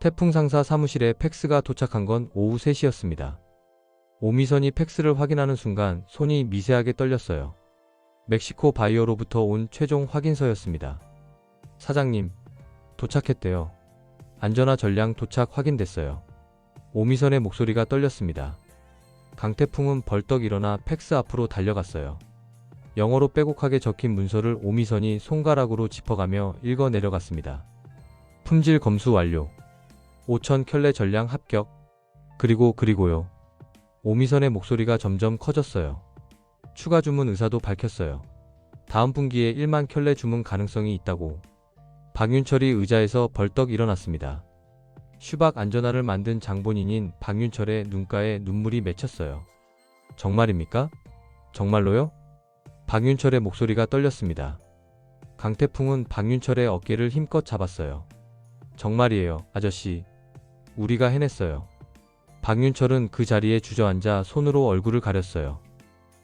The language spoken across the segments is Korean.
태풍 상사 사무실에 팩스가 도착한 건 오후 3시였습니다. 오미선이 팩스를 확인하는 순간 손이 미세하게 떨렸어요. 멕시코 바이어로부터 온 최종 확인서였습니다. 사장님, 도착했대요. 안전화 전량 도착 확인됐어요. 오미선의 목소리가 떨렸습니다. 강태풍은 벌떡 일어나 팩스 앞으로 달려갔어요. 영어로 빼곡하게 적힌 문서를 오미선이 손가락으로 짚어가며 읽어 내려갔습니다. 품질 검수 완료. 5,000 켤레 전량 합격. 그리고요. 오미선의 목소리가 점점 커졌어요. 추가 주문 의사도 밝혔어요. 다음 분기에 1만 켤레 주문 가능성이 있다고. 박윤철이 의자에서 벌떡 일어났습니다. 슈박 안전화를 만든 장본인인 박윤철의 눈가에 눈물이 맺혔어요. 정말입니까? 정말로요? 박윤철의 목소리가 떨렸습니다. 강태풍은 박윤철의 어깨를 힘껏 잡았어요. 정말이에요, 아저씨. 우리가 해냈어요. 박윤철은 그 자리에 주저앉아 손으로 얼굴을 가렸어요.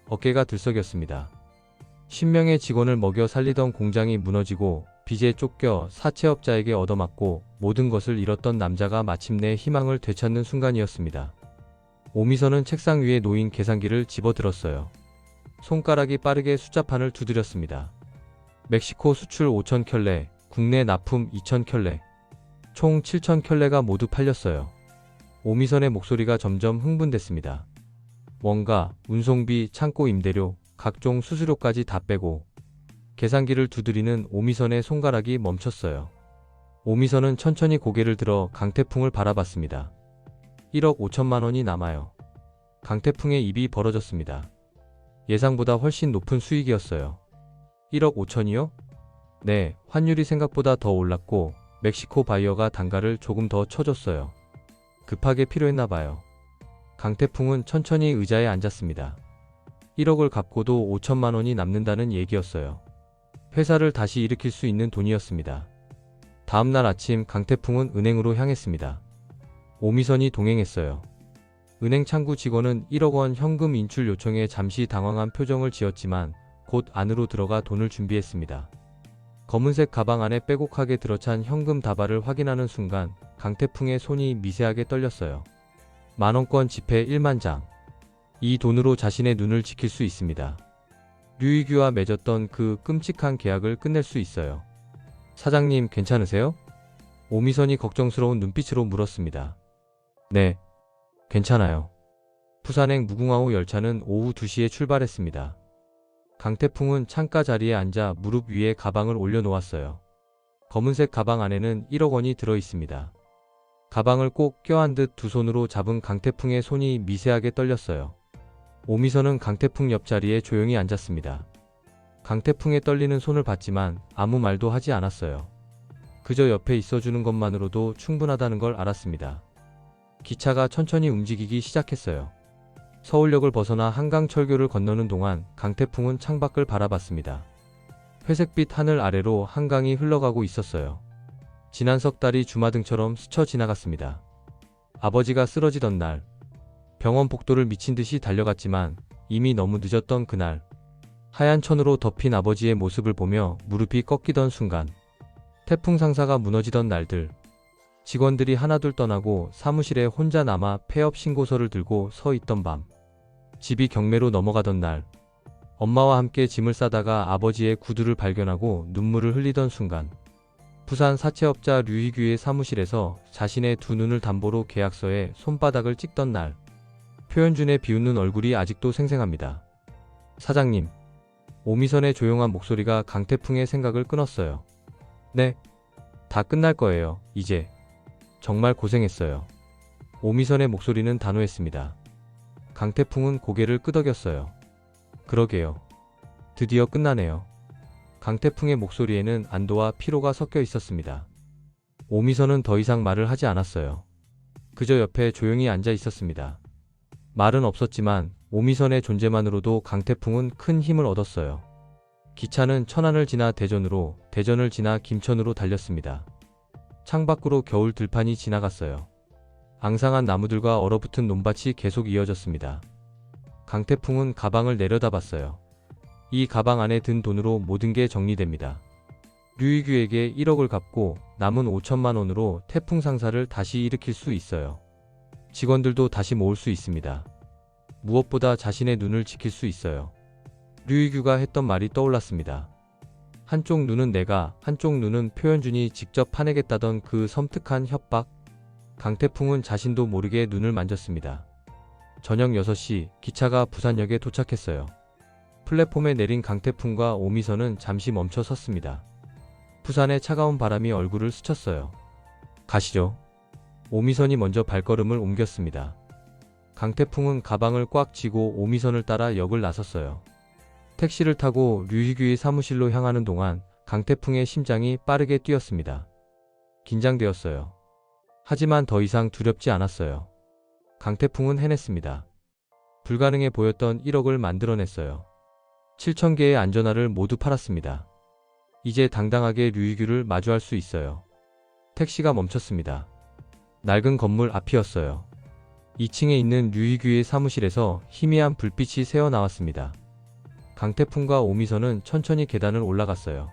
어깨가 들썩였습니다. 10명의 직원을 먹여 살리던 공장이 무너지고 빚에 쫓겨 사채업자에게 얻어맞고 모든 것을 잃었던 남자가 마침내 희망을 되찾는 순간이었습니다. 오미선은 책상 위에 놓인 계산기를 집어들었어요. 손가락이 빠르게 숫자판을 두드렸습니다. 멕시코 수출 5,000 켤레, 국내 납품 2,000 켤레, 총 7,000 켤레가 모두 팔렸어요. 오미선의 목소리가 점점 흥분됐습니다. 원가, 운송비, 창고 임대료, 각종 수수료까지 다 빼고. 계산기를 두드리는 오미선의 손가락이 멈췄어요. 오미선은 천천히 고개를 들어 강태풍을 바라봤습니다. 1억 5천만 원이 남아요. 강태풍의 입이 벌어졌습니다. 예상보다 훨씬 높은 수익이었어요. 1억 5천이요? 네, 환율이 생각보다 더 올랐고 멕시코 바이어가 단가를 조금 더 쳐줬어요. 급하게 필요했나봐요. 강태풍은 천천히 의자에 앉았습니다. 1억을 갚고도 5천만 원이 남는다는 얘기였어요. 회사를 다시 일으킬 수 있는 돈이었습니다. 다음날 아침 강태풍은 은행으로 향했습니다. 오미선이 동행했어요. 은행 창구 직원은 1억 원 현금 인출 요청에 잠시 당황한 표정을 지었지만 곧 안으로 들어가 돈을 준비했습니다. 검은색 가방 안에 빼곡하게 들어찬 현금 다발을 확인하는 순간 강태풍의 손이 미세하게 떨렸어요. 만원권 지폐 1만 장. 이 돈으로 자신의 눈을 지킬 수 있습니다. 류이규와 맺었던 그 끔찍한 계약을 끝낼 수 있어요. 사장님, 괜찮으세요? 오미선이 걱정스러운 눈빛으로 물었습니다. 네, 괜찮아요. 부산행 무궁화호 열차는 오후 2시에 출발했습니다. 강태풍은 창가 자리에 앉아 무릎 위에 가방을 올려놓았어요. 검은색 가방 안에는 1억 원이 들어있습니다. 가방을 꼭 껴안 듯 두 손으로 잡은 강태풍의 손이 미세하게 떨렸어요. 오미선은 강태풍 옆자리에 조용히 앉았습니다. 강태풍의 떨리는 손을 봤지만 아무 말도 하지 않았어요. 그저 옆에 있어주는 것만으로도 충분하다는 걸 알았습니다. 기차가 천천히 움직이기 시작했어요. 서울역을 벗어나 한강철교를 건너는 동안 강태풍은 창밖을 바라봤습니다. 회색빛 하늘 아래로 한강이 흘러가고 있었어요. 지난 석 달이 주마등처럼 스쳐 지나갔습니다. 아버지가 쓰러지던 날, 병원 복도를 미친 듯이 달려갔지만 이미 너무 늦었던 그날, 하얀 천으로 덮인 아버지의 모습을 보며 무릎이 꺾이던 순간, 태풍 상사가 무너지던 날들, 직원들이 하나둘 떠나고 사무실에 혼자 남아 폐업 신고서를 들고 서 있던 밤, 집이 경매로 넘어가던 날, 엄마와 함께 짐을 싸다가 아버지의 구두를 발견하고 눈물을 흘리던 순간, 부산 사채업자 류희규의 사무실에서 자신의 두 눈을 담보로 계약서에 손바닥을 찍던 날, 표현준의 비웃는 얼굴이 아직도 생생합니다. 사장님. 오미선의 조용한 목소리가 강태풍의 생각을 끊었어요. 네, 다 끝날 거예요, 이제. 정말 고생했어요. 오미선의 목소리는 단호했습니다. 강태풍은 고개를 끄덕였어요. 그러게요. 드디어 끝나네요. 강태풍의 목소리에는 안도와 피로가 섞여 있었습니다. 오미선은 더 이상 말을 하지 않았어요. 그저 옆에 조용히 앉아 있었습니다. 말은 없었지만 오미선의 존재만으로도 강태풍은 큰 힘을 얻었어요. 기차는 천안을 지나 대전으로, 대전을 지나 김천으로 달렸습니다. 창밖으로 겨울 들판이 지나갔어요. 앙상한 나무들과 얼어붙은 논밭이 계속 이어졌습니다. 강태풍은 가방을 내려다봤어요. 이 가방 안에 든 돈으로 모든 게 정리됩니다. 류희규에게 1억을 갚고 남은 5천만 원으로 태풍 상사를 다시 일으킬 수 있어요. 직원들도 다시 모을 수 있습니다. 무엇보다 자신의 눈을 지킬 수 있어요. 류희규가 했던 말이 떠올랐습니다. 한쪽 눈은 내가, 한쪽 눈은 표현준이 직접 파내겠다던 그 섬뜩한 협박. 강태풍은 자신도 모르게 눈을 만졌습니다. 저녁 6시 기차가 부산역에 도착했어요. 플랫폼에 내린 강태풍과 오미선은 잠시 멈춰 섰습니다. 부산의 차가운 바람이 얼굴을 스쳤어요. 가시죠. 오미선이 먼저 발걸음을 옮겼습니다. 강태풍은 가방을 꽉 쥐고 오미선을 따라 역을 나섰어요. 택시를 타고 류희규의 사무실로 향하는 동안 강태풍의 심장이 빠르게 뛰었습니다. 긴장되었어요. 하지만 더 이상 두렵지 않았어요. 강태풍은 해냈습니다. 불가능해 보였던 1억을 만들어냈어요. 7천 개의 안전화를 모두 팔았습니다. 이제 당당하게 류희규를 마주할 수 있어요. 택시가 멈췄습니다. 낡은 건물 앞이었어요. 2층에 있는 류희규의 사무실에서 희미한 불빛이 새어나왔습니다. 강태풍과 오미선은 천천히 계단을 올라갔어요.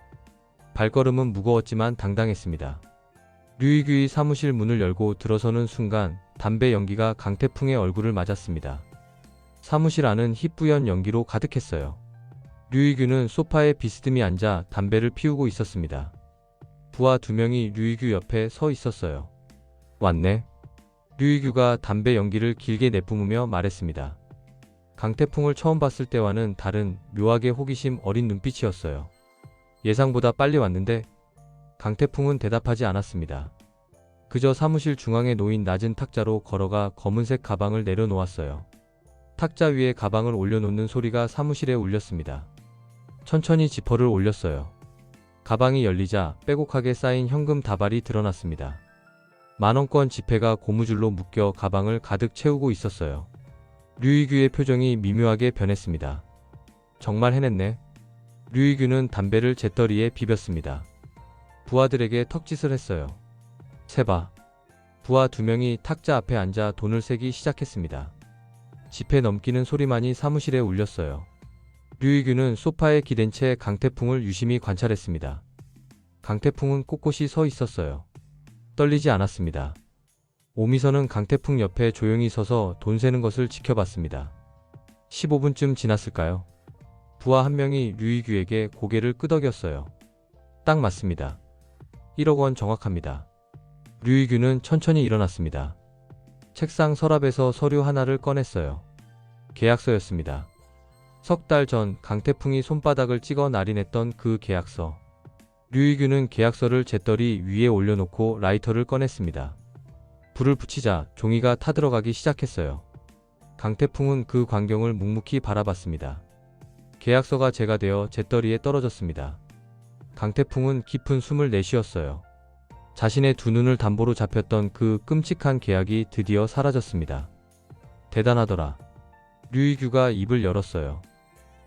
발걸음은 무거웠지만 당당했습니다. 류희규의 사무실 문을 열고 들어서는 순간 담배 연기가 강태풍의 얼굴을 맞았습니다. 사무실 안은 희뿌연 연기로 가득했어요. 류희규는 소파에 비스듬히 앉아 담배를 피우고 있었습니다. 부하 2명이 류희규 옆에 서 있었어요. 왔네. 류희규가 담배 연기를 길게 내뿜으며 말했습니다. 강태풍을 처음 봤을 때와는 다른 묘하게 호기심 어린 눈빛이었어요. 예상보다 빨리 왔는데? 강태풍은 대답하지 않았습니다. 그저 사무실 중앙에 놓인 낮은 탁자로 걸어가 검은색 가방을 내려놓았어요. 탁자 위에 가방을 올려놓는 소리가 사무실에 울렸습니다. 천천히 지퍼를 올렸어요. 가방이 열리자 빼곡하게 쌓인 현금 다발이 드러났습니다. 만원권 지폐가 고무줄로 묶여 가방을 가득 채우고 있었어요. 류희규의 표정이 미묘하게 변했습니다. 정말 해냈네. 류희규는 담배를 재떨이에 비볐습니다. 부하들에게 턱짓을 했어요. 세봐. 부하 2명이 탁자 앞에 앉아 돈을 세기 시작했습니다. 지폐 넘기는 소리만이 사무실에 울렸어요. 류희규는 소파에 기댄 채 강태풍을 유심히 관찰했습니다. 강태풍은 꼿꼿이 서 있었어요. 떨리지 않았습니다. 오미선은 강태풍 옆에 조용히 서서 돈 세는 것을 지켜봤습니다. 15분쯤 지났을까요? 부하 한 명이 류희규에게 고개를 끄덕였어요. 딱 맞습니다. 1억 원 정확합니다. 류희규는 천천히 일어났습니다. 책상 서랍에서 서류 하나를 꺼냈어요. 계약서였습니다. 석 달 전 강태풍이 손바닥을 찍어 날인했던 그 계약서. 류희규는 계약서를 재떨이 위에 올려놓고 라이터를 꺼냈습니다. 불을 붙이자 종이가 타들어가기 시작했어요. 강태풍은 그 광경을 묵묵히 바라봤습니다. 계약서가 재가 되어 재떨이에 떨어졌습니다. 강태풍은 깊은 숨을 내쉬었어요. 자신의 2눈을 담보로 잡혔던 그 끔찍한 계약이 드디어 사라졌습니다. 대단하더라. 류희규가 입을 열었어요.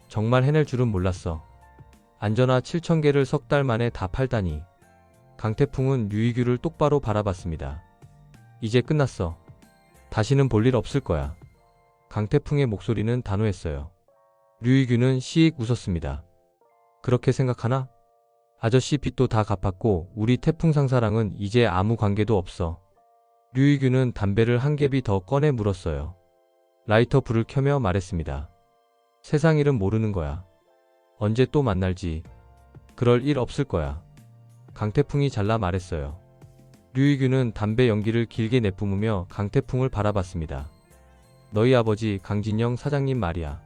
정말 해낼 줄은 몰랐어. 안전화 7천 개를 석 달 만에 다 팔다니. 강태풍은 류희규를 똑바로 바라봤습니다. 이제 끝났어. 다시는 볼 일 없을 거야. 강태풍의 목소리는 단호했어요. 류희규는 시익 웃었습니다. 그렇게 생각하나? 아저씨 빚도 다 갚았고 우리 태풍 상사랑은 이제 아무 관계도 없어. 류희규는 담배를 한 갭이 더 꺼내 물었어요. 라이터 불을 켜며 말했습니다. 세상 일은 모르는 거야. 언제 또 만날지. 그럴 일 없을 거야. 강태풍이 잘라 말했어요. 류희규는 담배 연기를 길게 내뿜으며 강태풍을 바라봤습니다. 너희 아버지 강진영 사장님 말이야.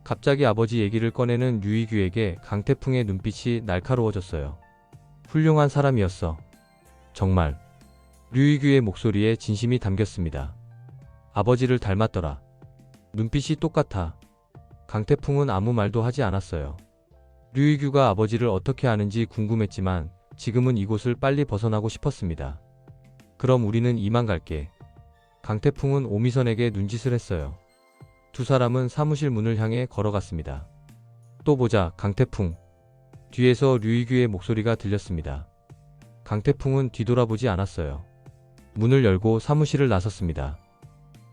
갑자기 아버지 얘기를 꺼내는 류희규에게 강태풍의 눈빛이 날카로워졌어요. 훌륭한 사람이었어. 정말. 류희규의 목소리에 진심이 담겼습니다. 아버지를 닮았더라. 눈빛이 똑같아. 강태풍은 아무 말도 하지 않았어요. 류희규가 아버지를 어떻게 아는지 궁금했지만 지금은 이곳을 빨리 벗어나고 싶었습니다. 그럼 우리는 이만 갈게. 강태풍은 오미선에게 눈짓을 했어요. 2 사람은 사무실 문을 향해 걸어갔습니다. 또 보자, 강태풍. 뒤에서 류희규의 목소리가 들렸습니다. 강태풍은 뒤돌아보지 않았어요. 문을 열고 사무실을 나섰습니다.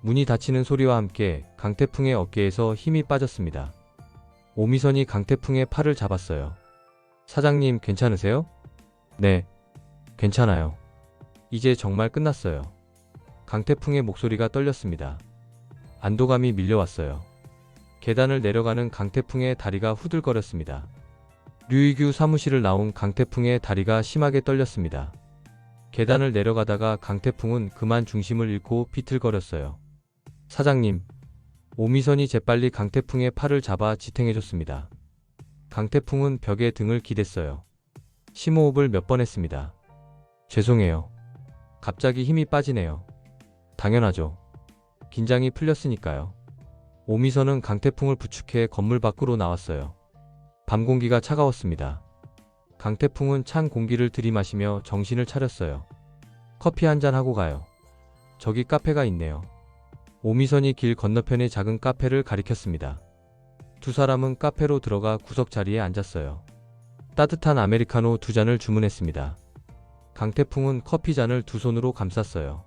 문이 닫히는 소리와 함께 강태풍의 어깨에서 힘이 빠졌습니다. 오미선이 강태풍의 팔을 잡았어요. 사장님 괜찮으세요? 네, 괜찮아요. 이제 정말 끝났어요. 강태풍의 목소리가 떨렸습니다. 안도감이 밀려왔어요. 계단을 내려가는 강태풍의 다리가 후들거렸습니다. 류이규 사무실을 나온 강태풍의 다리가 심하게 떨렸습니다. 계단을 내려가다가 강태풍은 그만 중심을 잃고 비틀거렸어요. 사장님. 오미선이 재빨리 강태풍의 팔을 잡아 지탱해줬습니다. 강태풍은 벽에 등을 기댔어요. 심호흡을 몇 번 했습니다. 죄송해요. 갑자기 힘이 빠지네요. 당연하죠. 긴장이 풀렸으니까요. 오미선은 강태풍을 부축해 건물 밖으로 나왔어요. 밤 공기가 차가웠습니다. 강태풍은 찬 공기를 들이마시며 정신을 차렸어요. 커피 한잔 하고 가요. 저기 카페가 있네요. 오미선이 길 건너편의 작은 카페를 가리켰습니다. 두 사람은 카페로 들어가 구석 자리에 앉았어요. 따뜻한 아메리카노 2잔을 주문했습니다. 강태풍은 커피 잔을 두 손으로 감쌌어요.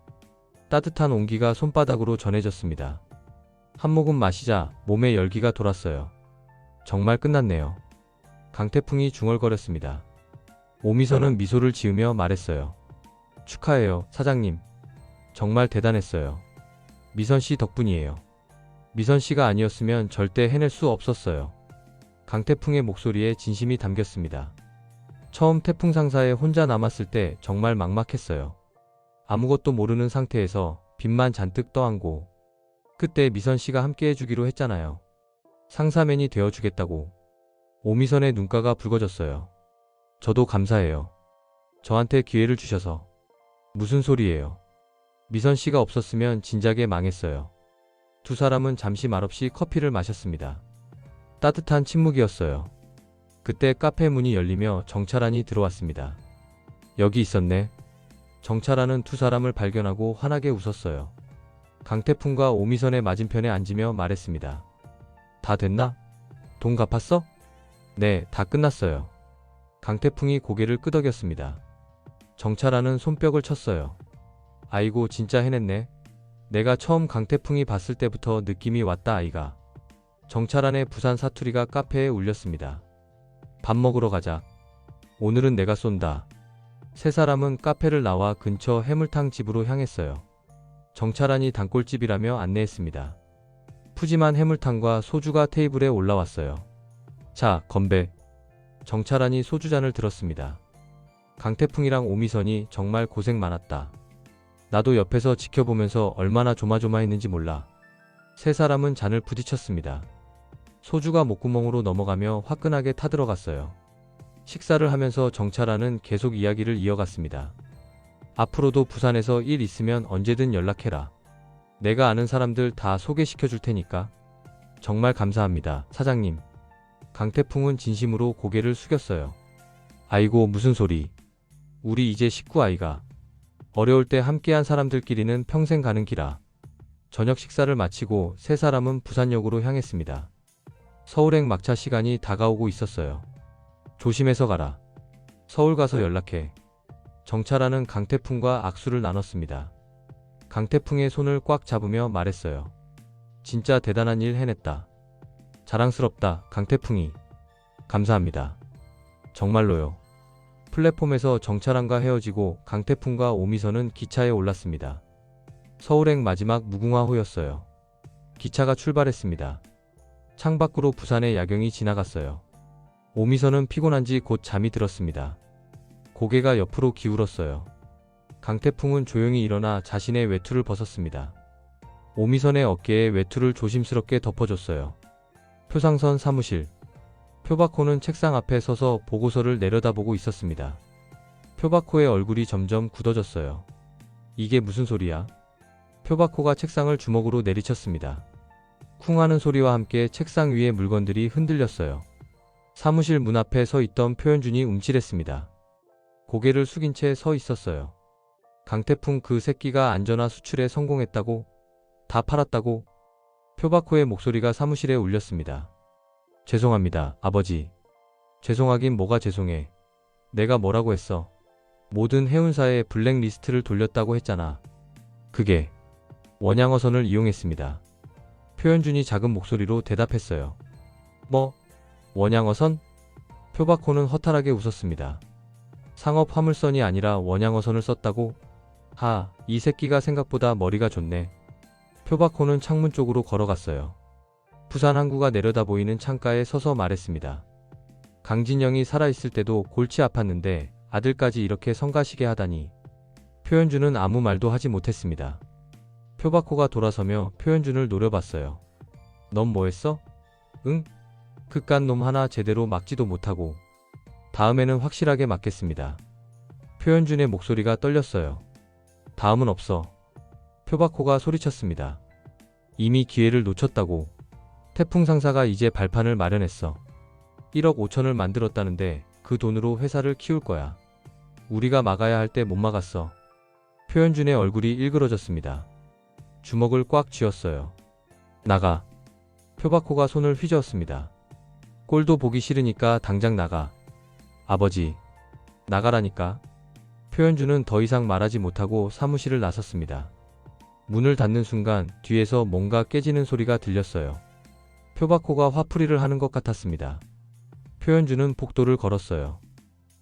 따뜻한 온기가 손바닥으로 전해졌습니다. 한 모금 마시자 몸에 열기가 돌았어요. 정말 끝났네요. 강태풍이 중얼거렸습니다. 오미선은 미소를 지으며 말했어요. 축하해요, 사장님. 정말 대단했어요. 미선 씨 덕분이에요. 미선 씨가 아니었으면 절대 해낼 수 없었어요. 강태풍의 목소리에 진심이 담겼습니다. 처음 태풍 상사에 혼자 남았을 때 정말 막막했어요. 아무것도 모르는 상태에서 빚만 잔뜩 떠안고 그때 미선 씨가 함께 해주기로 했잖아요. 상사맨이 되어주겠다고. 오미선의 눈가가 붉어졌어요. 저도 감사해요. 저한테 기회를 주셔서. 무슨 소리예요. 미선 씨가 없었으면 진작에 망했어요. 두 사람은 잠시 말없이 커피를 마셨습니다. 따뜻한 침묵이었어요. 그때 카페 문이 열리며 정찰안이 들어왔습니다. 여기 있었네. 정찰안은 두 사람을 발견하고 환하게 웃었어요. 강태풍과 오미선의 맞은편에 앉으며 말했습니다. 다 됐나? 돈 갚았어? 네, 다 끝났어요. 강태풍이 고개를 끄덕였습니다. 정찰안은 손뼉을 쳤어요. 아이고 진짜 해냈네. 내가 처음 강태풍이 봤을 때부터 느낌이 왔다 아이가. 정찰안의 부산 사투리가 카페에 울렸습니다. 밥 먹으러 가자. 오늘은 내가 쏜다. 세 사람은 카페를 나와 근처 해물탕 집으로 향했어요. 정찰안이 단골집이라며 안내했습니다. 푸짐한 해물탕과 소주가 테이블에 올라왔어요. 자, 건배. 정찰안이 소주잔을 들었습니다. 강태풍이랑 오미선이 정말 고생 많았다. 나도 옆에서 지켜보면서 얼마나 조마조마했는지 몰라. 세 사람은 잔을 부딪혔습니다. 소주가 목구멍으로 넘어가며 화끈하게 타들어갔어요. 식사를 하면서 정찰안은 계속 이야기를 이어갔습니다. 앞으로도 부산에서 일 있으면 언제든 연락해라. 내가 아는 사람들 다 소개시켜 줄 테니까. 정말 감사합니다, 사장님. 강태풍은 진심으로 고개를 숙였어요. 아이고 무슨 소리. 우리 이제 식구 아이가. 어려울 때 함께한 사람들끼리는 평생 가는 기라. 저녁 식사를 마치고 세 사람은 부산역으로 향했습니다. 서울행 막차 시간이 다가오고 있었어요. 조심해서 가라. 서울 가서 연락해. 정찰하는 강태풍과 악수를 나눴습니다. 강태풍의 손을 꽉 잡으며 말했어요. 진짜 대단한 일 해냈다. 자랑스럽다, 강태풍이. 감사합니다. 정말로요. 플랫폼에서 정찰안과 헤어지고 강태풍과 오미선은 기차에 올랐습니다. 서울행 마지막 무궁화호였어요. 기차가 출발했습니다. 창밖으로 부산의 야경이 지나갔어요. 오미선은 피곤한지 곧 잠이 들었습니다. 고개가 옆으로 기울었어요. 강태풍은 조용히 일어나 자신의 외투를 벗었습니다. 오미선의 어깨에 외투를 조심스럽게 덮어줬어요. 표상선 사무실. 표바코는 책상 앞에 서서 보고서를 내려다보고 있었습니다. 표바코의 얼굴이 점점 굳어졌어요. 이게 무슨 소리야? 표바코가 책상을 주먹으로 내리쳤습니다. 쿵 하는 소리와 함께 책상 위의 물건들이 흔들렸어요. 사무실 문 앞에 서 있던 표현준이 움찔했습니다. 고개를 숙인 채 서 있었어요. 강태풍 그 새끼가 안전화 수출에 성공했다고? 다 팔았다고? 표바코의 목소리가 사무실에 울렸습니다. 죄송합니다, 아버지. 죄송하긴 뭐가 죄송해. 내가 뭐라고 했어? 모든 해운사에 블랙리스트를 돌렸다고 했잖아. 그게 원양어선을 이용했습니다. 표현준이 작은 목소리로 대답했어요. 뭐? 원양어선? 표바코는 허탈하게 웃었습니다. 상업 화물선이 아니라 원양어선을 썼다고? 이 새끼가 생각보다 머리가 좋네. 표박호는 창문 쪽으로 걸어갔어요. 부산 항구가 내려다 보이는 창가에 서서 말했습니다. 강진영이 살아있을 때도 골치 아팠는데 아들까지 이렇게 성가시게 하다니. 표현주는 아무 말도 하지 못했습니다. 표박호가 돌아서며 표현준을 노려봤어요. 넌 뭐했어? 응? 그깟 놈 하나 제대로 막지도 못하고. 다음에는 확실하게 막겠습니다. 표현준의 목소리가 떨렸어요. 다음은 없어. 표박호가 소리쳤습니다. 이미 기회를 놓쳤다고. 태풍 상사가 이제 발판을 마련했어. 1억 5천을 만들었다는데 그 돈으로 회사를 키울 거야. 우리가 막아야 할 때 못 막았어. 표현준의 얼굴이 일그러졌습니다. 주먹을 꽉 쥐었어요. 나가. 표박호가 손을 휘저었습니다. 꼴도 보기 싫으니까 당장 나가. 아버지. 나가라니까. 표현준은 더 이상 말하지 못하고 사무실을 나섰습니다. 문을 닫는 순간 뒤에서 뭔가 깨지는 소리가 들렸어요. 표박호가 화풀이를 하는 것 같았습니다. 표현준은 복도를 걸었어요.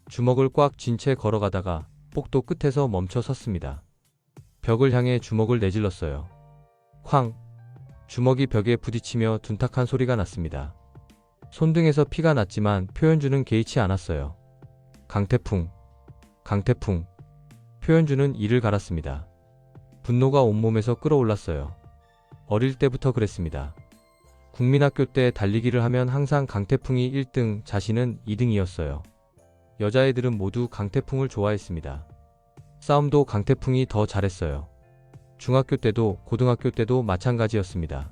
주먹을 꽉 쥔 채 걸어가다가 복도 끝에서 멈춰 섰습니다. 벽을 향해 주먹을 내질렀어요. 쾅! 주먹이 벽에 부딪히며 둔탁한 소리가 났습니다. 손등에서 피가 났지만 표현준은 개의치 않았어요. 강태풍. 강태풍. 표현준은 이를 갈았습니다. 분노가 온몸에서 끌어올랐어요. 어릴 때부터 그랬습니다. 국민학교 때 달리기를 하면 항상 강태풍이 1등, 자신은 2등이었어요. 여자애들은 모두 강태풍을 좋아했습니다. 싸움도 강태풍이 더 잘했어요. 중학교 때도 고등학교 때도 마찬가지였습니다.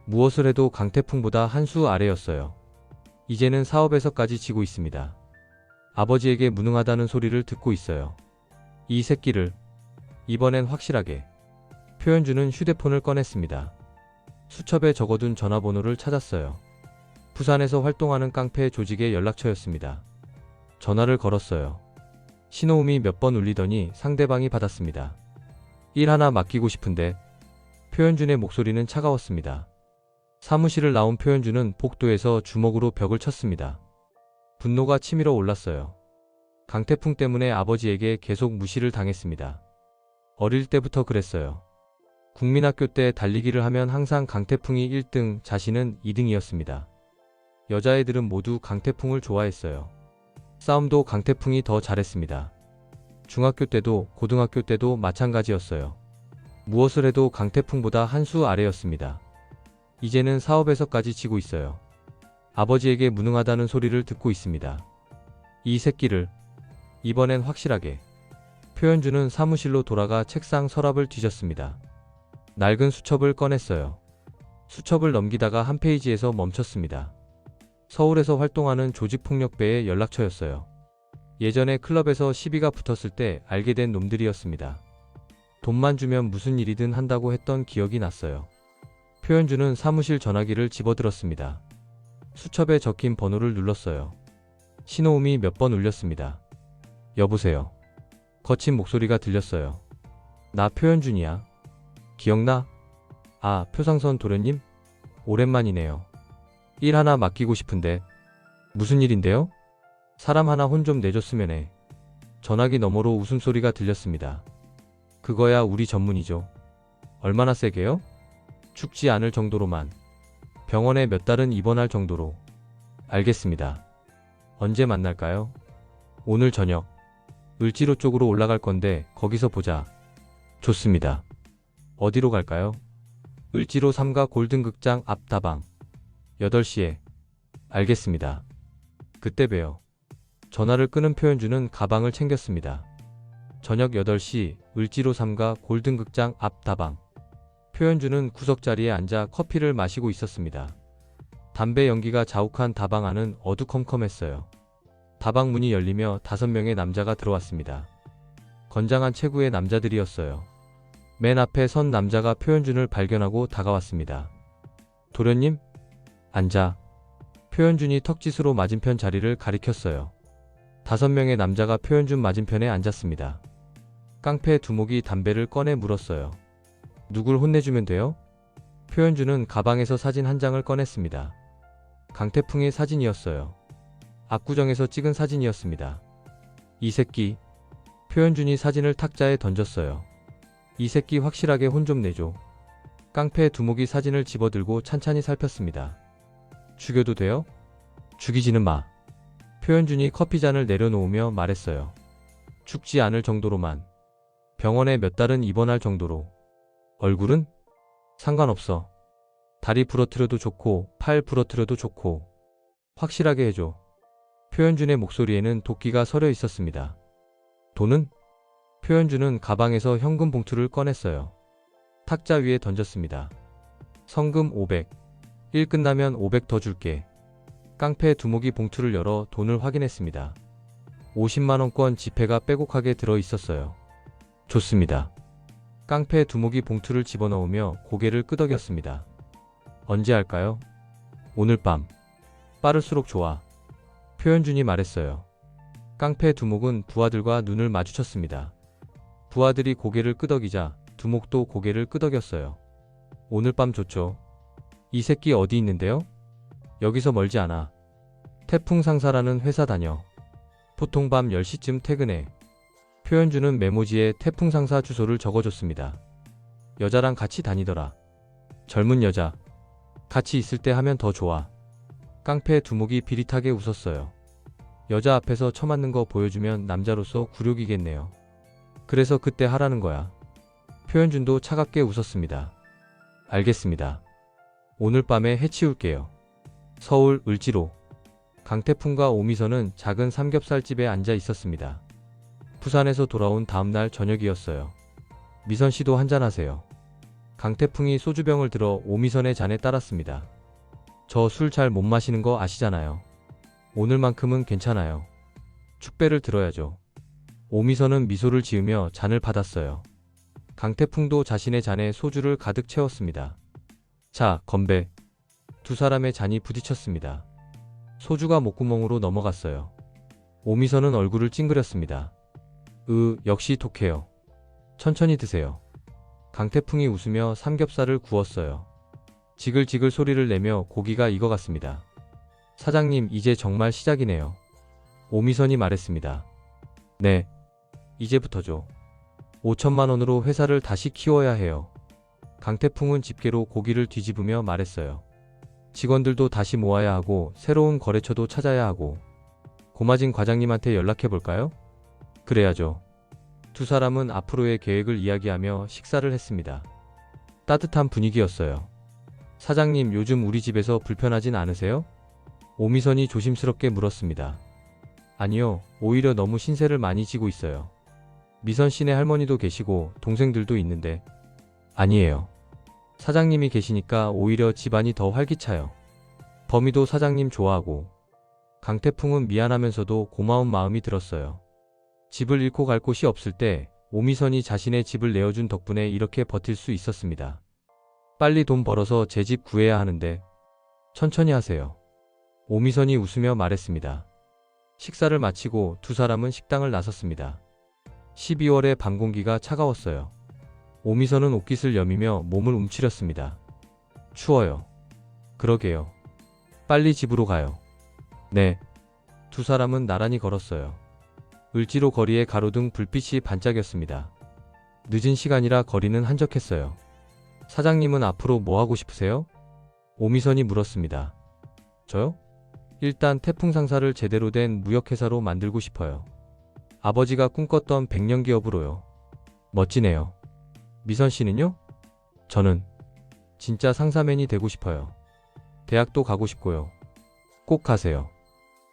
무엇을 해도 강태풍보다 한 수 아래였어요. 이제는 사업에서까지 지고 있습니다. 아버지에게 무능하다는 소리를 듣고 있어요. 이 새끼를. 이번엔 확실하게. 표현준은 휴대폰을 꺼냈습니다. 수첩에 적어둔 전화번호를 찾았어요. 부산에서 활동하는 깡패 조직의 연락처였습니다. 전화를 걸었어요. 신호음이 몇 번 울리더니 상대방이 받았습니다. 일 하나 맡기고 싶은데. 표현준의 목소리는 차가웠습니다. 사무실을 나온 표현준은 복도에서 주먹으로 벽을 쳤습니다. 분노가 치밀어 올랐어요. 강태풍 때문에 아버지에게 계속 무시를 당했습니다. 어릴 때부터 그랬어요. 국민학교 때 달리기를 하면 항상 강태풍이 1등, 자신은 2등이었습니다. 여자애들은 모두 강태풍을 좋아했어요. 싸움도 강태풍이 더 잘했습니다. 중학교 때도 고등학교 때도 마찬가지였어요. 무엇을 해도 강태풍보다 한 수 아래였습니다. 이제는 사업에서까지 지고 있어요. 아버지에게 무능하다는 소리를 듣고 있습니다. 이 새끼를. 이번엔 확실하게. 표현준은 사무실로 돌아가 책상 서랍을 뒤졌습니다. 낡은 수첩을 꺼냈어요. 수첩을 넘기다가 한 페이지에서 멈췄습니다. 서울에서 활동하는 조직폭력배의 연락처였어요. 예전에 클럽에서 시비가 붙었을 때 알게 된 놈들이었습니다. 돈만 주면 무슨 일이든 한다고 했던 기억이 났어요. 표현준은 사무실 전화기를 집어들었습니다. 수첩에 적힌 번호를 눌렀어요. 신호음이 몇 번 울렸습니다. 여보세요. 거친 목소리가 들렸어요. 나 표현준이야. 기억나? 표상선 도련님? 오랜만이네요. 일 하나 맡기고 싶은데. 무슨 일인데요? 사람 하나 혼 좀 내줬으면 해. 전화기 너머로 웃음소리가 들렸습니다. 그거야 우리 전문이죠. 얼마나 세게요? 죽지 않을 정도로만. 병원에 몇 달은 입원할 정도로. 알겠습니다. 언제 만날까요? 오늘 저녁. 을지로 쪽으로 올라갈 건데 거기서 보자. 좋습니다. 어디로 갈까요? 을지로 3가 골든극장 앞 다방. 8시에. 알겠습니다. 그때 봬요. 전화를 끊은 표현준은 가방을 챙겼습니다. 저녁 8시 을지로 3가 골든극장 앞 다방. 표현준은 구석자리에 앉아 커피를 마시고 있었습니다. 담배 연기가 자욱한 다방 안은 어두컴컴했어요. 다방 문이 열리며 5명의 남자가 들어왔습니다. 건장한 체구의 남자들이었어요. 맨 앞에 선 남자가 표현준을 발견하고 다가왔습니다. 도련님? 앉아. 표현준이 턱짓으로 맞은편 자리를 가리켰어요. 5명의 남자가 표현준 맞은편에 앉았습니다. 깡패 두목이 담배를 꺼내 물었어요. 누굴 혼내주면 돼요? 표현준은 가방에서 사진 한 장을 꺼냈습니다. 강태풍의 사진이었어요. 압구정에서 찍은 사진이었습니다. 이 새끼. 표현준이 사진을 탁자에 던졌어요. 이 새끼 확실하게 혼 좀 내줘. 깡패 두목이 사진을 집어들고 찬찬히 살폈습니다. 죽여도 돼요? 죽이지는 마. 표현준이 커피잔을 내려놓으며 말했어요. 죽지 않을 정도로만. 병원에 몇 달은 입원할 정도로. 얼굴은? 상관없어. 다리 부러뜨려도 좋고 팔 부러뜨려도 좋고. 확실하게 해줘. 표현준의 목소리에는 도끼가 서려 있었습니다. 돈은? 표현준은 가방에서 현금 봉투를 꺼냈어요. 탁자 위에 던졌습니다. 성금 500. 일 끝나면 500 더 줄게. 깡패 두목이 봉투를 열어 돈을 확인했습니다. 50만원권 지폐가 빼곡하게 들어 있었어요. 좋습니다. 깡패 두목이 봉투를 집어넣으며 고개를 끄덕였습니다. 언제 할까요? 오늘 밤. 빠를수록 좋아. 표현준이 말했어요. 깡패 두목은 부하들과 눈을 마주쳤습니다. 부하들이 고개를 끄덕이자 두목도 고개를 끄덕였어요. 오늘 밤 좋죠. 이 새끼 어디 있는데요? 여기서 멀지 않아. 태풍 상사라는 회사 다녀. 보통 밤 10시쯤 퇴근해. 표현준은 메모지에 태풍 상사 주소를 적어줬습니다. 여자랑 같이 다니더라. 젊은 여자. 같이 있을 때 하면 더 좋아. 깡패 두목이 비릿하게 웃었어요. 여자 앞에서 처맞는 거 보여주면 남자로서 굴욕이겠네요. 그래서 그때 하라는 거야. 표현준도 차갑게 웃었습니다. 알겠습니다. 오늘 밤에 해치울게요. 서울 을지로. 강태풍과 오미선은 작은 삼겹살집에 앉아 있었습니다. 부산에서 돌아온 다음날 저녁이었어요. 미선 씨도 한잔하세요. 강태풍이 소주병을 들어 오미선의 잔에 따랐습니다. 저 술 잘 못 마시는 거 아시잖아요. 오늘만큼은 괜찮아요. 축배를 들어야죠. 오미선은 미소를 지으며 잔을 받았어요. 강태풍도 자신의 잔에 소주를 가득 채웠습니다. 자, 건배. 두 사람의 잔이 부딪혔습니다. 소주가 목구멍으로 넘어갔어요. 오미선은 얼굴을 찡그렸습니다. 역시 독해요. 천천히 드세요. 강태풍이 웃으며 삼겹살을 구웠어요. 지글지글 소리를 내며 고기가 익어갔습니다. 사장님, 이제 정말 시작이네요. 오미선이 말했습니다. 네. 이제부터죠. 5천만 원으로 회사를 다시 키워야 해요. 강태풍은 집게로 고기를 뒤집으며 말했어요. 직원들도 다시 모아야 하고 새로운 거래처도 찾아야 하고. 고마진 과장님한테 연락해볼까요? 그래야죠. 두 사람은 앞으로의 계획을 이야기하며 식사를 했습니다. 따뜻한 분위기였어요. 사장님, 요즘 우리 집에서 불편하진 않으세요? 오미선이 조심스럽게 물었습니다. 아니요, 오히려 너무 신세를 많이 지고 있어요. 미선 씨네 할머니도 계시고 동생들도 있는데. 아니에요. 사장님이 계시니까 오히려 집안이 더 활기차요. 범이도 사장님 좋아하고. 강태풍은 미안하면서도 고마운 마음이 들었어요. 집을 잃고 갈 곳이 없을 때 오미선이 자신의 집을 내어준 덕분에 이렇게 버틸 수 있었습니다. 빨리 돈 벌어서 제 집 구해야 하는데. 천천히 하세요. 오미선이 웃으며 말했습니다. 식사를 마치고 두 사람은 식당을 나섰습니다. 12월의 밤 공기가 차가웠어요. 오미선은 옷깃을 여미며 몸을 움츠렸습니다. 추워요. 그러게요. 빨리 집으로 가요. 네. 두 사람은 나란히 걸었어요. 을지로 거리에 가로등 불빛이 반짝였습니다. 늦은 시간이라 거리는 한적했어요. 사장님은 앞으로 뭐 하고 싶으세요? 오미선이 물었습니다. 저요? 일단 태풍 상사를 제대로 된 무역회사로 만들고 싶어요. 아버지가 꿈꿨던 100년 기업으로요. 멋지네요. 미선 씨는요? 저는 진짜 상사맨이 되고 싶어요. 대학도 가고 싶고요. 꼭 가세요.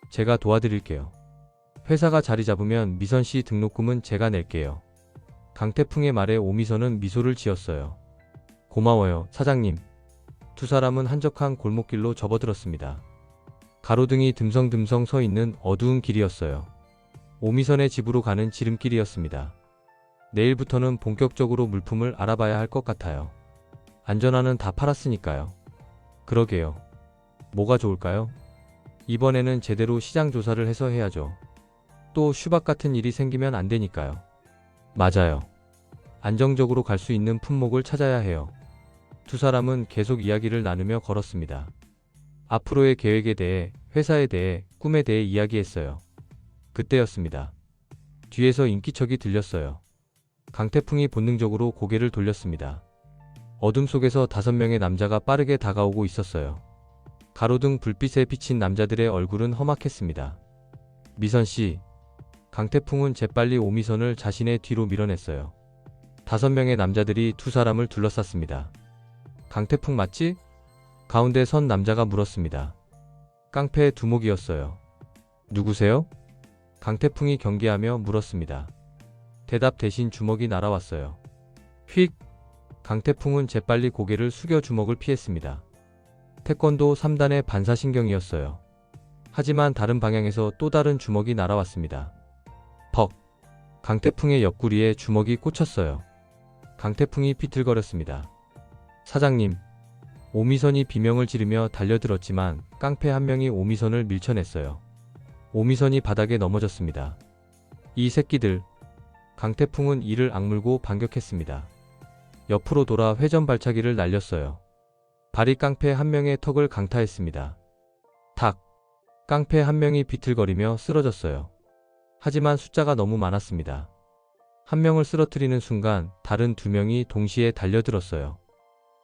제가 도와드릴게요. 회사가 자리 잡으면 미선 씨 등록금은 제가 낼게요. 강태풍의 말에 오미선은 미소를 지었어요. 고마워요, 사장님. 두 사람은 한적한 골목길로 접어들었습니다. 가로등이 듬성듬성 서 있는 어두운 길이었어요. 오미선의 집으로 가는 지름길이었습니다. 내일부터는 본격적으로 물품을 알아봐야 할 것 같아요. 안전화는 다 팔았으니까요. 그러게요. 뭐가 좋을까요? 이번에는 제대로 시장 조사를 해서 해야죠. 또 슈박 같은 일이 생기면 안 되니까요. 맞아요. 안정적으로 갈 수 있는 품목을 찾아야 해요. 두 사람은 계속 이야기를 나누며 걸었습니다. 앞으로의 계획에 대해, 회사에 대해, 꿈에 대해 이야기했어요. 그때였습니다. 뒤에서 인기척이 들렸어요. 강태풍이 본능적으로 고개를 돌렸습니다. 어둠 속에서 5명의 남자가 빠르게 다가오고 있었어요. 가로등 불빛에 비친 남자들의 얼굴은 험악했습니다. 미선씨. 강태풍은 재빨리 오미선을 자신의 뒤로 밀어냈어요. 5명의 남자들이 두 사람을 둘러쌌습니다. 강태풍 맞지? 가운데 선 남자가 물었습니다. 깡패의 두목이었어요. 누구세요? 강태풍이 경계하며 물었습니다. 대답 대신 주먹이 날아왔어요. 휙! 강태풍은 재빨리 고개를 숙여 주먹을 피했습니다. 태권도 3단의 반사신경이었어요. 하지만 다른 방향에서 또 다른 주먹이 날아왔습니다. 퍽! 강태풍의 옆구리에 주먹이 꽂혔어요. 강태풍이 비틀거렸습니다. 사장님. 오미선이 비명을 지르며 달려들었지만 깡패 한 명이 오미선을 밀쳐냈어요. 오미선이 바닥에 넘어졌습니다. 이 새끼들. 강태풍은 이를 악물고 반격했습니다. 옆으로 돌아 회전 발차기를 날렸어요. 발이 깡패 한 명의 턱을 강타했습니다. 탁! 깡패 한 명이 비틀거리며 쓰러졌어요. 하지만 숫자가 너무 많았습니다. 한 명을 쓰러뜨리는 순간 다른 2명이 동시에 달려들었어요.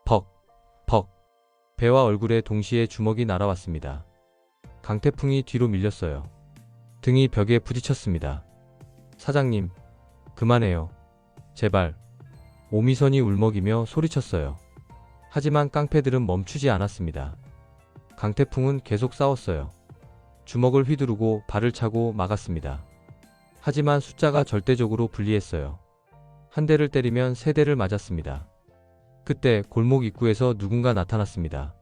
퍽! 퍽! 배와 얼굴에 동시에 주먹이 날아왔습니다. 강태풍이 뒤로 밀렸어요. 등이 벽에 부딪혔습니다. 사장님, 그만해요. 제발. 오미선이 울먹이며 소리쳤어요. 하지만 깡패들은 멈추지 않았습니다. 강태풍은 계속 싸웠어요. 주먹을 휘두르고 발을 차고 막았습니다. 하지만 숫자가 절대적으로 불리했어요. 한 대를 때리면 3대를 맞았습니다. 그때 골목 입구에서 누군가 나타났습니다.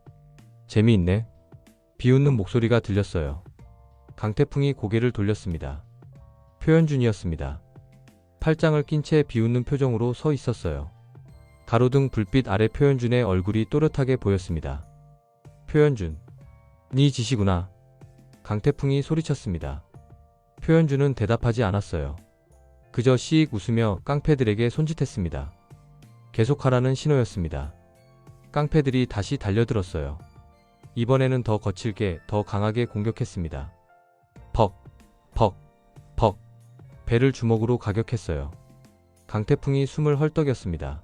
재미있네. 비웃는 목소리가 들렸어요. 강태풍이 고개를 돌렸습니다. 표현준이었습니다. 팔짱을 낀 채 비웃는 표정으로 서 있었어요. 가로등 불빛 아래 표현준의 얼굴이 또렷하게 보였습니다. 표현준. 네 짓이구나. 강태풍이 소리쳤습니다. 표현준은 대답하지 않았어요. 그저 씩 웃으며 깡패들에게 손짓했습니다. 계속하라는 신호였습니다. 깡패들이 다시 달려들었어요. 이번에는 더 거칠게, 더 강하게 공격했습니다. 퍽! 퍽! 퍽! 배를 주먹으로 가격했어요. 강태풍이 숨을 헐떡였습니다.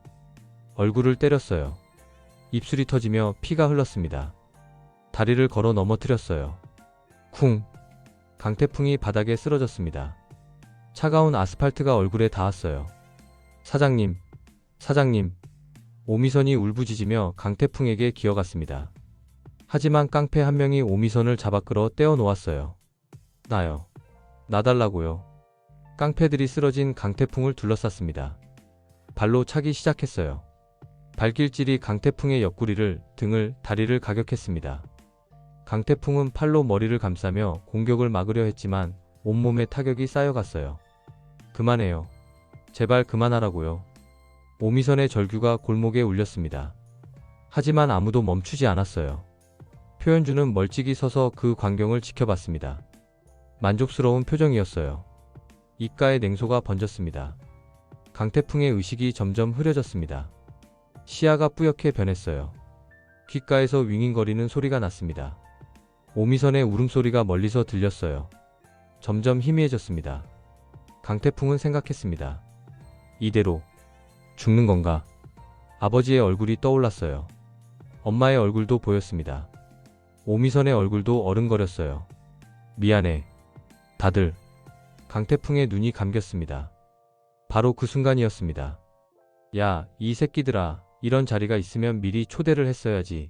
얼굴을 때렸어요. 입술이 터지며 피가 흘렀습니다. 다리를 걸어 넘어뜨렸어요. 쿵! 강태풍이 바닥에 쓰러졌습니다. 차가운 아스팔트가 얼굴에 닿았어요. 사장님, 사장님. 오미선이 울부짖으며 강태풍에게 기어갔습니다. 하지만 깡패 한 명이 오미선을 잡아 끌어 떼어 놓았어요. 나요. 나달라고요. 깡패들이 쓰러진 강태풍을 둘러쌌습니다. 발로 차기 시작했어요. 발길질이 강태풍의 옆구리를, 등을, 다리를 가격했습니다. 강태풍은 팔로 머리를 감싸며 공격을 막으려 했지만 온몸에 타격이 쌓여갔어요. 그만해요. 제발 그만하라고요. 오미선의 절규가 골목에 울렸습니다. 하지만 아무도 멈추지 않았어요. 표현준은 멀찍이 서서 그 광경을 지켜봤습니다. 만족스러운 표정이었어요. 입가에 냉소가 번졌습니다. 강태풍의 의식이 점점 흐려졌습니다. 시야가 뿌옇게 변했어요. 귓가에서 윙윙거리는 소리가 났습니다. 오미선의 울음소리가 멀리서 들렸어요. 점점 희미해졌습니다. 강태풍은 생각했습니다. 이대로 죽는 건가? 아버지의 얼굴이 떠올랐어요. 엄마의 얼굴도 보였습니다. 오미선의 얼굴도 어른거렸어요. 미안해. 다들. 강태풍의 눈이 감겼습니다. 바로 그 순간이었습니다. 야, 이 새끼들아, 이런 자리가 있으면 미리 초대를 했어야지.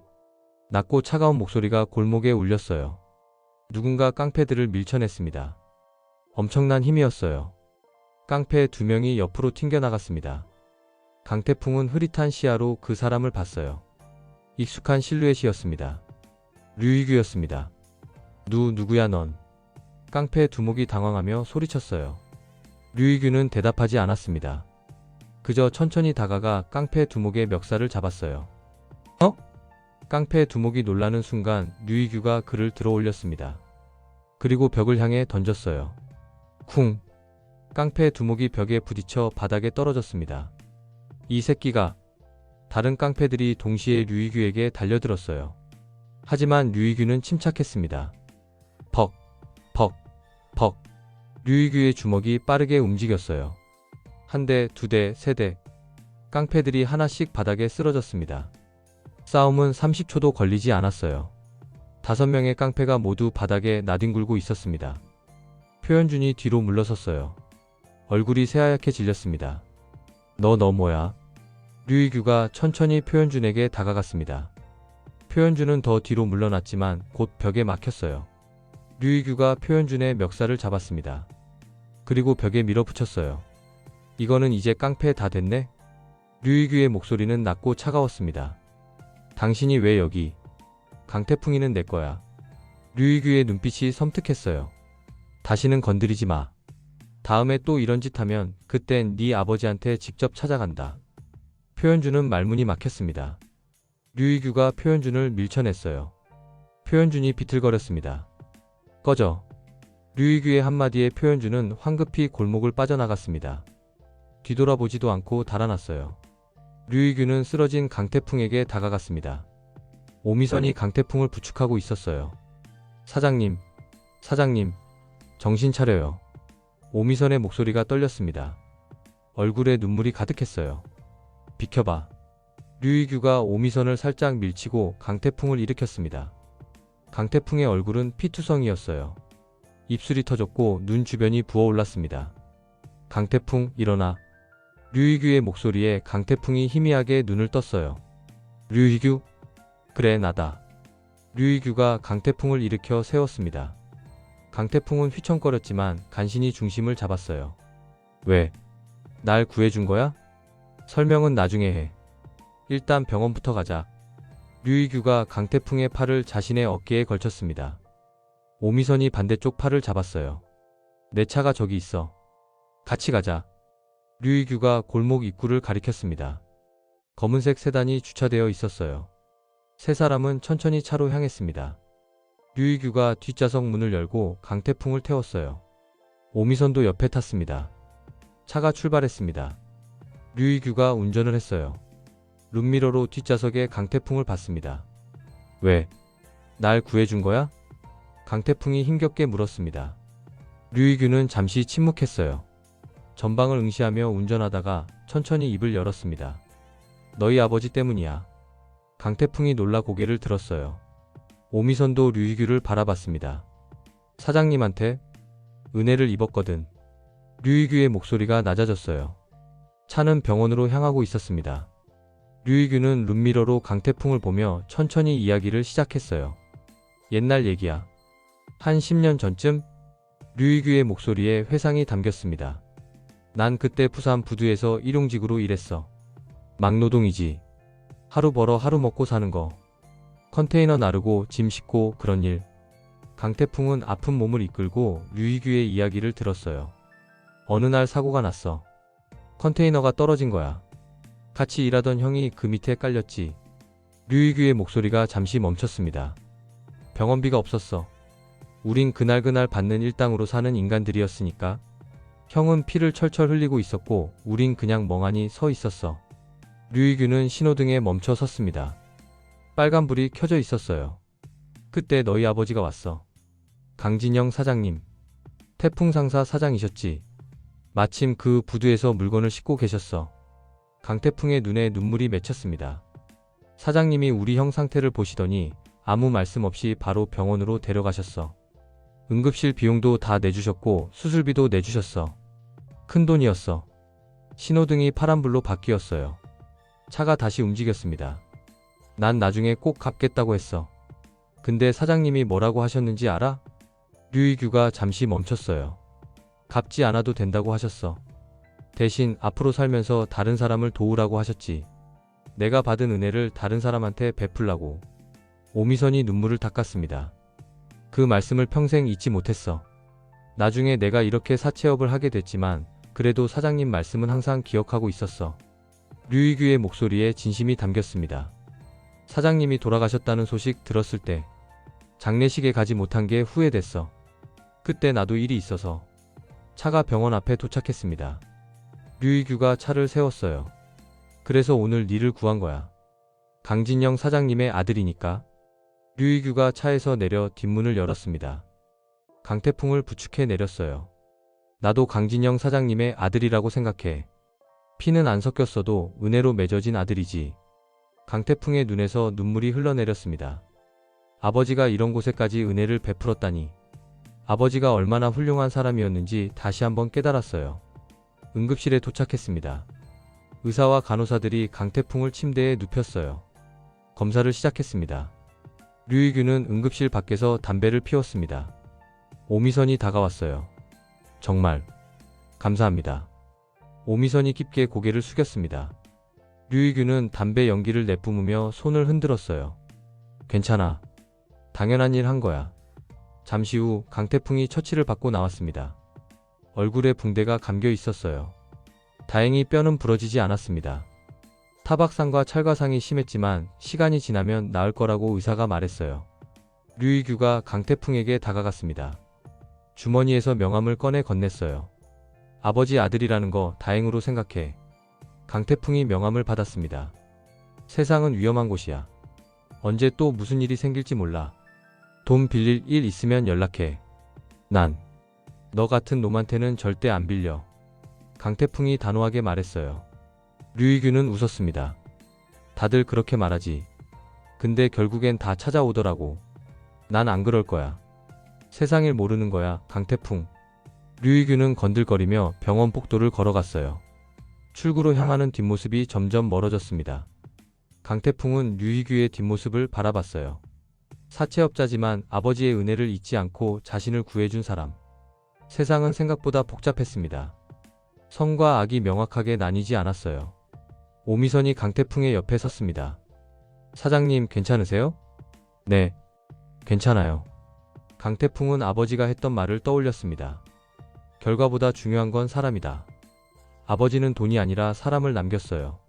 낮고 차가운 목소리가 골목에 울렸어요. 누군가 깡패들을 밀쳐냈습니다. 엄청난 힘이었어요. 깡패 2명이 옆으로 튕겨나갔습니다. 강태풍은 흐릿한 시야로 그 사람을 봤어요. 익숙한 실루엣이었습니다. 류이규였습니다. 누구야 넌? 깡패 두목이 당황하며 소리쳤어요. 류이규는 대답하지 않았습니다. 그저 천천히 다가가 깡패 두목의 멱살을 잡았어요. 어? 깡패 두목이 놀라는 순간 류이규가 그를 들어 올렸습니다. 그리고 벽을 향해 던졌어요. 쿵! 깡패 두목이 벽에 부딪혀 바닥에 떨어졌습니다. 이 새끼가. 다른 깡패들이 동시에 류이규에게 달려들었어요. 하지만 류이규는 침착했습니다. 퍽! 퍽! 퍽! 류이규의 주먹이 빠르게 움직였어요. 한 대, 두 대, 세 대. 깡패들이 하나씩 바닥에 쓰러졌습니다. 싸움은 30초도 걸리지 않았어요. 5명의 깡패가 모두 바닥에 나뒹굴고 있었습니다. 표현준이 뒤로 물러섰어요. 얼굴이 새하얗게 질렸습니다. 너 뭐야? 류이규가 천천히 표현준에게 다가갔습니다. 표현준은 더 뒤로 물러났지만 곧 벽에 막혔어요. 류이규가 표현준의 멱살을 잡았습니다. 그리고 벽에 밀어붙였어요. 이거는 이제 깡패 다 됐네? 류이규의 목소리는 낮고 차가웠습니다. 당신이 왜 여기? 강태풍이는 내 거야. 류이규의 눈빛이 섬뜩했어요. 다시는 건드리지 마. 다음에 또 이런 짓 하면 그땐 네 아버지한테 직접 찾아간다. 표현준은 말문이 막혔습니다. 류이규가 표현준을 밀쳐냈어요. 표현준이 비틀거렸습니다. 꺼져. 류이규의 한마디에 표현준은 황급히 골목을 빠져나갔습니다. 뒤돌아보지도 않고 달아났어요. 류이규는 쓰러진 강태풍에게 다가갔습니다. 오미선이 강태풍을 부축하고 있었어요. 사장님, 사장님, 정신 차려요. 오미선의 목소리가 떨렸습니다. 얼굴에 눈물이 가득했어요. 비켜봐. 류이규가 오미선을 살짝 밀치고 강태풍을 일으켰습니다. 강태풍의 얼굴은 피투성이었어요. 입술이 터졌고 눈 주변이 부어올랐습니다. 강태풍, 일어나. 류이규의 목소리에 강태풍이 희미하게 눈을 떴어요. 류이규? 그래, 나다. 류이규가 강태풍을 일으켜 세웠습니다. 강태풍은 휘청거렸지만 간신히 중심을 잡았어요. 왜? 날 구해준 거야? 설명은 나중에 해. 일단 병원부터 가자. 류이규가 강태풍의 팔을 자신의 어깨에 걸쳤습니다. 오미선이 반대쪽 팔을 잡았어요. 내 차가 저기 있어. 같이 가자. 류이규가 골목 입구를 가리켰습니다. 검은색 세단이 주차되어 있었어요. 세 사람은 천천히 차로 향했습니다. 류이규가 뒷좌석 문을 열고 강태풍을 태웠어요. 오미선도 옆에 탔습니다. 차가 출발했습니다. 류이규가 운전을 했어요. 룸미러로 뒷좌석에 강태풍을 봤습니다. 왜? 날 구해준 거야? 강태풍이 힘겹게 물었습니다. 류이규는 잠시 침묵했어요. 전방을 응시하며 운전하다가 천천히 입을 열었습니다. 너희 아버지 때문이야. 강태풍이 놀라 고개를 들었어요. 오미선도 류이규를 바라봤습니다. 사장님한테 은혜를 입었거든. 류이규의 목소리가 낮아졌어요. 차는 병원으로 향하고 있었습니다. 류이규는 룸미러로 강태풍을 보며 천천히 이야기를 시작했어요. 옛날 얘기야. 한 10년 전쯤? 류이규의 목소리에 회상이 담겼습니다. 난 그때 부산 부두에서 일용직으로 일했어. 막노동이지. 하루 벌어 하루 먹고 사는 거. 컨테이너 나르고 짐 싣고 그런 일. 강태풍은 아픈 몸을 이끌고 류이규의 이야기를 들었어요. 어느 날 사고가 났어. 컨테이너가 떨어진 거야. 같이 일하던 형이 그 밑에 깔렸지. 류이규의 목소리가 잠시 멈췄습니다. 병원비가 없었어. 우린 그날 받는 일당으로 사는 인간들이었으니까. 형은 피를 철철 흘리고 있었고 우린 그냥 멍하니 서 있었어. 류이규는 신호등에 멈춰 섰습니다. 빨간불이 켜져 있었어요. 그때 너희 아버지가 왔어. 강진영 사장님. 태풍상사 사장이셨지. 마침 그 부두에서 물건을 싣고 계셨어. 강태풍의 눈에 눈물이 맺혔습니다. 사장님이 우리 형 상태를 보시더니 아무 말씀 없이 바로 병원으로 데려가셨어. 응급실 비용도 다 내주셨고 수술비도 내주셨어. 큰 돈이었어. 신호등이 파란불로 바뀌었어요. 차가 다시 움직였습니다. 난 나중에 꼭 갚겠다고 했어. 근데 사장님이 뭐라고 하셨는지 알아? 류이규가 잠시 멈췄어요. 갚지 않아도 된다고 하셨어. 대신 앞으로 살면서 다른 사람을 도우라고 하셨지. 내가 받은 은혜를 다른 사람한테 베풀라고. 오미선이 눈물을 닦았습니다. 그 말씀을 평생 잊지 못했어. 나중에 내가 이렇게 사채업을 하게 됐지만 그래도 사장님 말씀은 항상 기억하고 있었어. 류이규의 목소리에 진심이 담겼습니다. 사장님이 돌아가셨다는 소식 들었을 때 장례식에 가지 못한 게 후회됐어. 그때 나도 일이 있어서. 차가 병원 앞에 도착했습니다. 류이규가 차를 세웠어요. 그래서 오늘 니를 구한 거야. 강진영 사장님의 아들이니까. 류이규가 차에서 내려 뒷문을 열었습니다. 강태풍을 부축해 내렸어요. 나도 강진영 사장님의 아들이라고 생각해. 피는 안 섞였어도 은혜로 맺어진 아들이지. 강태풍의 눈에서 눈물이 흘러내렸습니다. 아버지가 이런 곳에까지 은혜를 베풀었다니. 아버지가 얼마나 훌륭한 사람이었는지 다시 한번 깨달았어요. 응급실에 도착했습니다. 의사와 간호사들이 강태풍을 침대에 눕혔어요. 검사를 시작했습니다. 류희규는 응급실 밖에서 담배를 피웠습니다. 오미선이 다가왔어요. 정말 감사합니다. 오미선이 깊게 고개를 숙였습니다. 류희규는 담배 연기를 내뿜으며 손을 흔들었어요. 괜찮아. 당연한 일 한 거야. 잠시 후 강태풍이 처치를 받고 나왔습니다. 얼굴에 붕대가 감겨 있었어요. 다행히 뼈는 부러지지 않았습니다. 타박상과 찰과상이 심했지만 시간이 지나면 나을 거라고 의사가 말했어요. 류희규가 강태풍에게 다가갔습니다. 주머니에서 명함을 꺼내 건넸어요. 아버지 아들이라는 거 다행으로 생각해. 강태풍이 명함을 받았습니다. 세상은 위험한 곳이야. 언제 또 무슨 일이 생길지 몰라. 돈 빌릴 일 있으면 연락해. 난 너 같은 놈한테는 절대 안 빌려. 강태풍이 단호하게 말했어요. 류희규는 웃었습니다. 다들 그렇게 말하지. 근데 결국엔 다 찾아오더라고. 난 안 그럴 거야. 세상일 모르는 거야, 강태풍. 류희규는 건들거리며 병원 복도를 걸어갔어요. 출구로 향하는 뒷모습이 점점 멀어졌습니다. 강태풍은 류희규의 뒷모습을 바라봤어요. 사채업자지만 아버지의 은혜를 잊지 않고 자신을 구해준 사람. 세상은 생각보다 복잡했습니다. 선과 악이 명확하게 나뉘지 않았어요. 오미선이 강태풍의 옆에 섰습니다. 사장님 괜찮으세요? 네, 괜찮아요. 강태풍은 아버지가 했던 말을 떠올렸습니다. 결과보다 중요한 건 사람이다. 아버지는 돈이 아니라 사람을 남겼어요.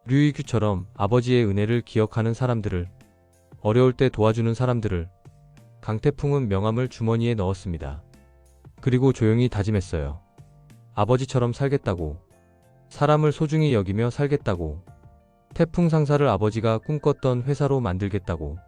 류희규처럼 아버지의 은혜를 기억하는 사람들을, 어려울 때 도와주는 사람들을. 강태풍은 명함을 주머니에 넣었습니다. 그리고 조용히 다짐했어요. 아버지처럼 살겠다고. 사람을 소중히 여기며 살겠다고. 태풍 상사를 아버지가 꿈꿨던 회사로 만들겠다고.